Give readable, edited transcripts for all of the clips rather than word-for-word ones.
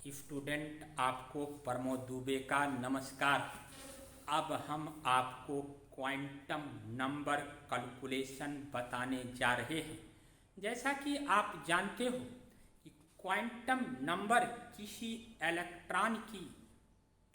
Student आपको प्रमोद दुबे का नमस्कार। अब हम आपको क्वांटम नंबर कैलकुलेशन बताने जा रहे हैं। जैसा कि आप जानते हो कि क्वांटम नंबर किसी इलेक्ट्रॉन की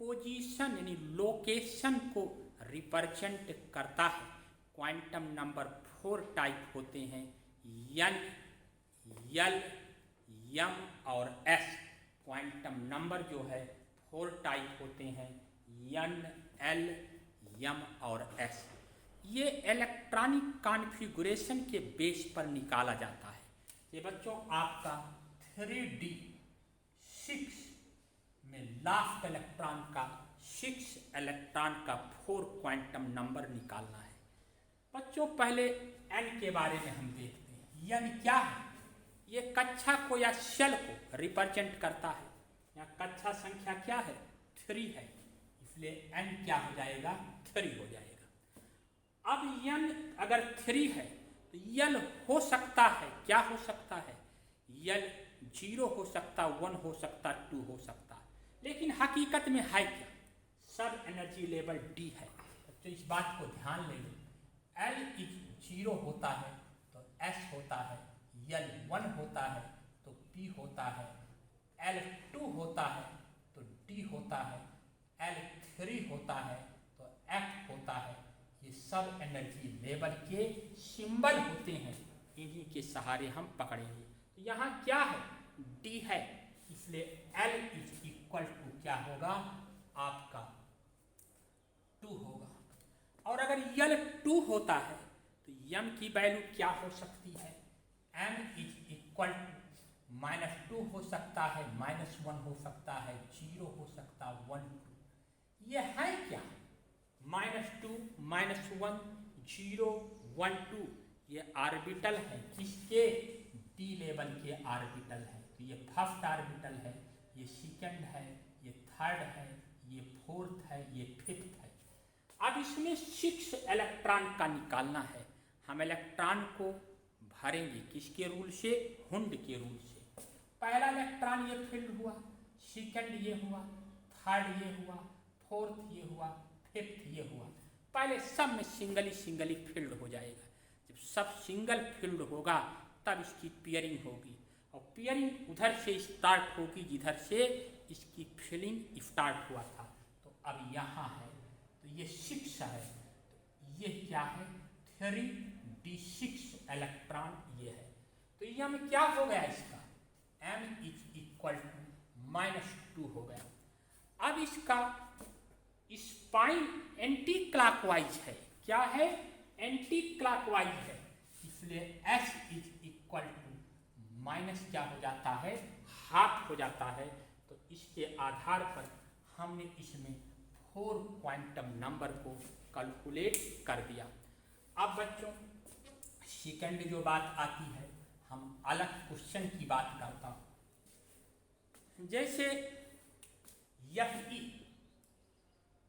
पोजीशन यानी लोकेशन को रिप्रेजेंट करता है। क्वांटम नंबर 4 टाइप होते हैं, एन, एल, एम और एस। क्वांटम नंबर जो है 4 टाइप होते हैं, एन, एल, एम और एस। ये इलेक्ट्रॉनिक कॉन्फ़िगरेशन के बेस पर निकाला जाता है। ये बच्चों आपका 3D6 में लास्ट इलेक्ट्रॉन का 6 इलेक्ट्रॉन का 4 क्वांटम नंबर निकालना है। बच्चों पहले एन के बारे में हम देखते हैं। एन क्या है? ये कक्षा को या शेल को रिप्रेजेंट करता है। यहाँ कक्षा संख्या क्या है? 3 है, इसलिए एन क्या हो जाएगा? 3 हो जाएगा। अब एन अगर 3 है तो यल हो सकता है, क्या हो सकता है? यल 0 हो सकता, 1 हो सकता, 2 हो सकता, लेकिन हकीकत में है क्या? सब एनर्जी लेवल डी है। तो इस बात को ध्यान ले लो। एल इज 0 होता है तो एस होता है, एल 1 होता है तो पी होता है, एल 2 होता है तो डी होता है, एल 3 होता है तो एफ होता है। ये सब एनर्जी लेवल के सिंबल होते हैं, इन्हीं के सहारे हम पकड़ेंगे। तो यहाँ क्या है? डी है, इसलिए एल इज इक्वल टू क्या होगा? आपका 2 होगा। और अगर यल 2 होता है तो एम की वैल्यू क्या हो सकती है? एम इज इक्वल टू -2 हो सकता है, -1 हो सकता है, 0 हो सकता, 1, 2। ये है क्या? -2, -1, 0, 1, 2 ये ऑर्बिटल है। किसके? डी लेवल के ऑर्बिटल है। तो ये फर्स्ट ऑर्बिटल है, ये सेकंड है, ये थर्ड है, ये फोर्थ है, ये फिफ्थ है। अब इसमें 6 इलेक्ट्रॉन का निकालना है। हम इलेक्ट्रॉन को भरेंगे किसके रूल से? हुंड के रूल से। पहला इलेक्ट्रॉन ये फिल्ड हुआ, सेकंड ये हुआ, थर्ड ये हुआ, फोर्थ ये हुआ, फिफ्थ ये हुआ। पहले सब में सिंगली फिल्ड हो जाएगा। जब सब सिंगल फिल्ड होगा तब इसकी पेयरिंग होगी, और पेयरिंग उधर से स्टार्ट होगी जिधर से इसकी फिलिंग स्टार्ट हुआ था। तो अब यहाँ है तो ये 6 है, तो ये क्या है? 3d6 इलेक्ट्रॉन ये है। तो यह में क्या हो गया इसका? m इज इक्वल टू -2 हो गया। अब इसका स्पाइन एंटी क्लॉकवाइज है। क्या है? एंटी क्लॉकवाइज है, इसलिए s is equal to minus क्या हो जाता है? हाफ हो जाता है। तो इसके आधार पर हमने इसमें 4 क्वांटम नंबर को कैलकुलेट कर दिया। अब बच्चों सेकंड जो बात आती है, हम अलग क्वेश्चन की बात करता हूं। जैसे Fe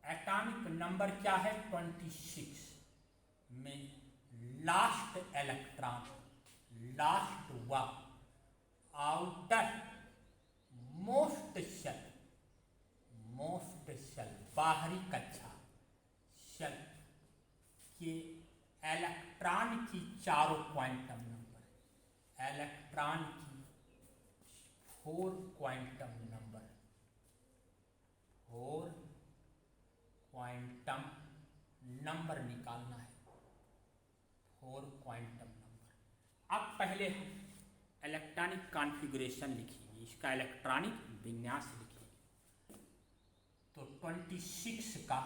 एटॉमिक नंबर क्या है? 26 में लास्ट इलेक्ट्रॉन, लास्ट हुआ आउटर मोस्ट शेल बाहरी कक्षा शेल के इलेक्ट्रॉन की 4 क्वांटम नंबर, इलेक्ट्रॉन की 4 क्वांटम नंबर, 4 क्वांटम नंबर निकालना है। 4 क्वांटम नंबर। अब पहले हम इलेक्ट्रॉनिक कॉन्फ़िगरेशन लिखिए, इसका इलेक्ट्रॉनिक विन्यास लिखिए। तो 26 का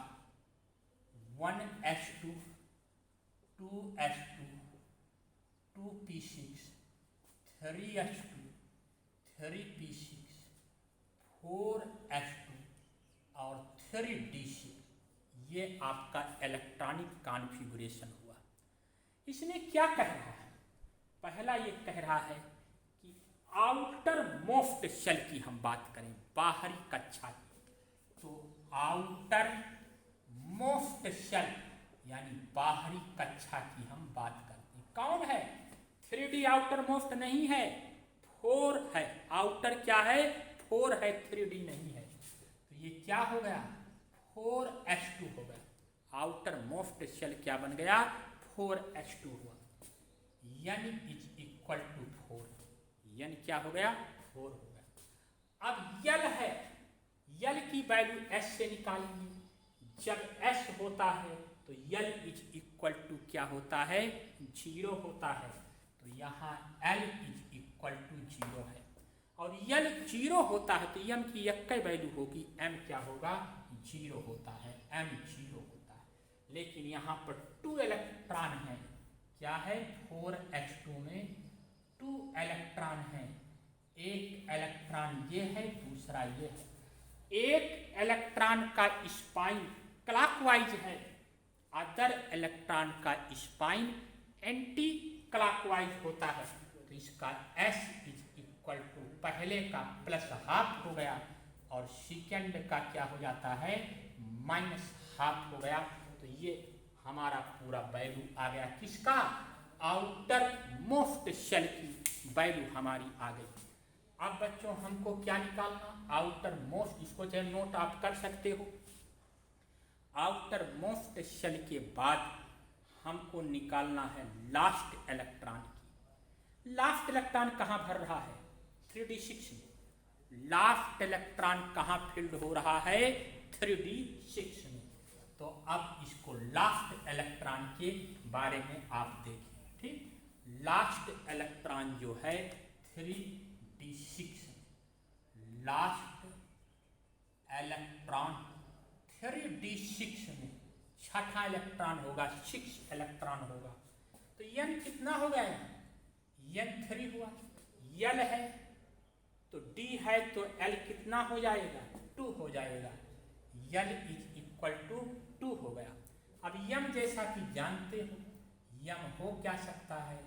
1s2, 2s2, 2p6, 3s2, 3p6, 4s2 और 3d6, ये आपका इलेक्ट्रॉनिक कॉन्फ़िगरेशन हुआ। इसने क्या कह रहा है? पहला ये कह रहा है कि आउटर मोस्ट शेल की हम बात करें, बाहरी कक्षा की। तो आउटर मोस्ट शेल यानी बाहरी कक्षा की हम बात करते हैं। कौन है? 3D आउटर मोस्ट नहीं है, 4 है। आउटर क्या है? 4 है, 3d नहीं है, तो ये क्या हो गया 4s2 हो गया। आउटर मोस्ट शेल क्या बन गया 4s2 हुआ। n is equal to 4, n क्या हो गया 4 हो गया। अब l है, l की वैल्यू s से निकालेंगे। जब s होता है तो l इज इक्वल टू क्या होता है 0 होता है, तो यहाँ l इज इक्वल टू 0 है। और l 0 होता है तो m की एक वैल्यू होगी, m क्या होगा 0 होता है, m 0 होता है। लेकिन यहाँ पर 2 इलेक्ट्रॉन है, क्या है 4s2 में 2 इलेक्ट्रॉन है, एक इलेक्ट्रॉन ये है, दूसरा ये है। एक इलेक्ट्रॉन का स्पाइन क्लॉकवाइज है, अदर इलेक्ट्रॉन का स्पाइन एंटी क्लॉकवाइज होता है, तो इसका s इज इक्वल टू पहले का प्लस हाफ हो गया और सेकेंड का क्या हो जाता है माइनस हाफ हो गया। तो ये हमारा पूरा वैल्यू आ गया किसका आउटर मोस्ट शेल की वैल्यू हमारी आ गई। अब बच्चों हमको क्या निकालना आउटर मोस्ट, इसको चाहे नोट आप कर सकते हो। आउटर मोस्ट शेल के बाद हमको निकालना है लास्ट इलेक्ट्रॉन की। लास्ट इलेक्ट्रॉन कहाँ भर रहा है 3d6 में। लास्ट इलेक्ट्रॉन कहाँ फील्ड हो रहा है 3d6 में। तो अब इसको लास्ट इलेक्ट्रॉन के बारे में आप देखिए, ठीक। लास्ट इलेक्ट्रॉन जो है 3d6, लास्ट इलेक्ट्रॉन 3d6 में छठा इलेक्ट्रॉन होगा, 6 इलेक्ट्रॉन होगा। तो n कितना हो गया n 3 हुआ, l है तो d है तो l कितना हो जाएगा 2 हो जाएगा, l इज इक्वल टू 2 हो गया। अब m जैसा कि जानते हो m हो क्या सकता है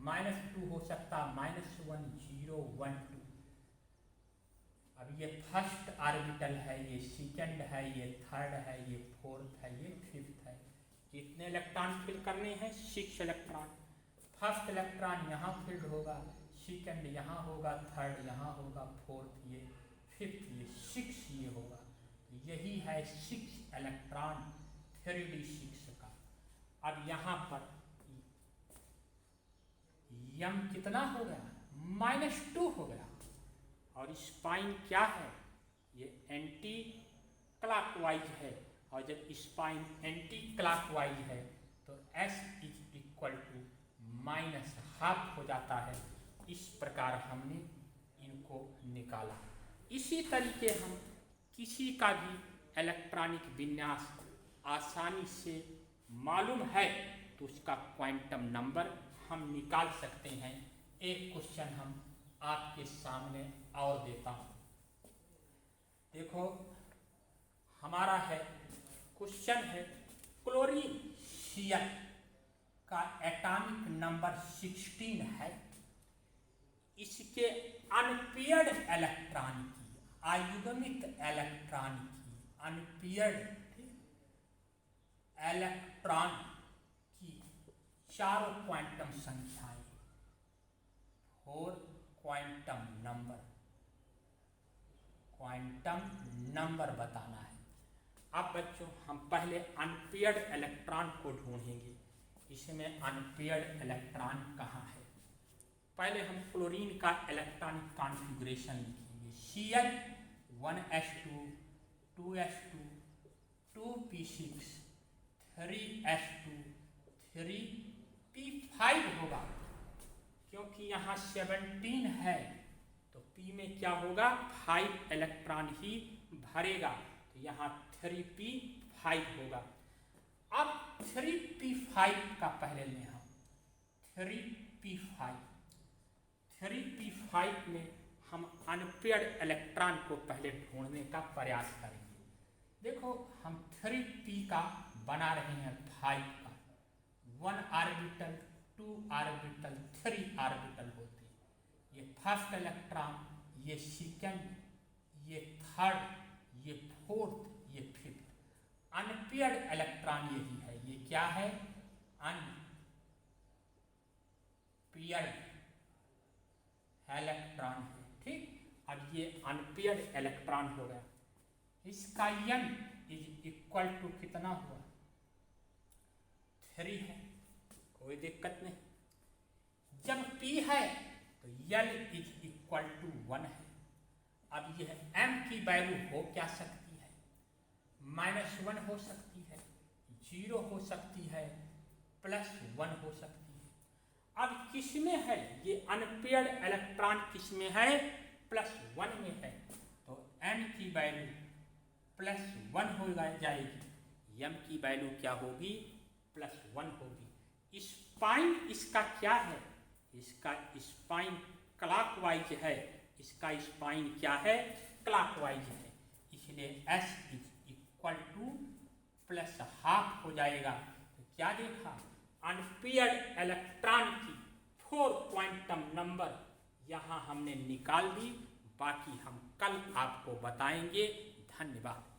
-2 हो सकता, -1 0 1 2। अब ये फर्स्ट ऑर्बिटल है, ये सेकंड है, ये थर्ड है, ये फोर्थ है, ये फिफ्थ है। कितने इलेक्ट्रॉन फिल करने हैं 6 इलेक्ट्रॉन। फर्स्ट इलेक्ट्रॉन यहाँ फिल्ड होगा, सेकंड यहाँ होगा, थर्ड यहाँ होगा, फोर्थ ये, फिफ्थ ये, 6 ये होगा। यही है 6 इलेक्ट्रॉन 3d6 का। अब यहाँ पर m कितना हो गया -2 हो गया और स्पाइन क्या है ये एंटी क्लॉकवाइज है, और जब स्पाइन एंटी क्लॉकवाइज है तो s is equal to -half हो जाता है। इस प्रकार हमने इनको निकाला। इसी तरीके हम किसी का भी इलेक्ट्रॉनिक विन्यास आसानी से मालूम है तो उसका क्वांटम नंबर हम निकाल सकते हैं। एक क्वेश्चन हम आपके सामने और देता हूं, देखो हमारा है क्वेश्चन है क्लोरीन Cl का एटॉमिक नंबर 16 है। इसके अनपेयर्ड इलेक्ट्रॉन की, आयुग्मिक इलेक्ट्रॉन की, अनपेयर्ड इलेक्ट्रॉन की चारों क्वांटम संख्याएं 4 क्वांटम नंबर बताना है। अब बच्चों हम पहले अनपेयर्ड इलेक्ट्रॉन को ढूंढेंगे। इसमें अनपेयर्ड इलेक्ट्रॉन कहाँ है। पहले हम क्लोरीन का इलेक्ट्रॉनिक कॉन्फ़िगरेशन लिखेंगे। Cl 1s2 2s2 2p6 3s2 3p5 होगा, क्योंकि यहाँ 17 है तो p में क्या होगा 5 इलेक्ट्रॉन ही भरेगा, तो यहाँ 3p5 होगा। अब 3p5 का पहले लें हम 3p5 में हम अनपेयर्ड इलेक्ट्रॉन को पहले ढूंढने का प्रयास करेंगे। देखो हम 3p का बना रहे हैं 5 का, 1 ऑर्बिटल 2 ऑर्बिटल 3 ऑर्बिटल होते हैं। ये फर्स्ट इलेक्ट्रॉन, ये सेकंड, ये थर्ड, ये फोर्थ, ये फिफ्थ। अनपेयर्ड इलेक्ट्रॉन यही है, ये क्या है अनपेयर्ड इलेक्ट्रॉन है, ठीक। अब ये अनपेयर्ड इलेक्ट्रॉन हो गया। इसका n इज इक्वल टू कितना हुआ, 3 है, कोई दिक्कत नहीं। जब p है तो l इज इक्वल टू 1 है। अब यह m की वैल्यू हो क्या सकती है, -1 हो सकती है, 0 हो सकती है, +1 हो सकती है। अब किसमें है ये अनपेयर्ड इलेक्ट्रॉन, किसमें है, +1 में है, तो n की वैल्यू +1 हो जाएगी, m की वैल्यू क्या होगी, +1 होगी। स्पाइन इसका क्या है, इसका स्पाइन क्लॉकवाइज है, इसका स्पाइन क्या है, क्लॉकवाइज है, इसलिए s इज इक्वल टू +½ हो जाएगा। तो क्या देखा, अनपेयर्ड इलेक्ट्रॉन की 4 क्वांटम नंबर यहाँ हमने निकाल दी, बाकी हम कल आपको बताएंगे। धन्यवाद।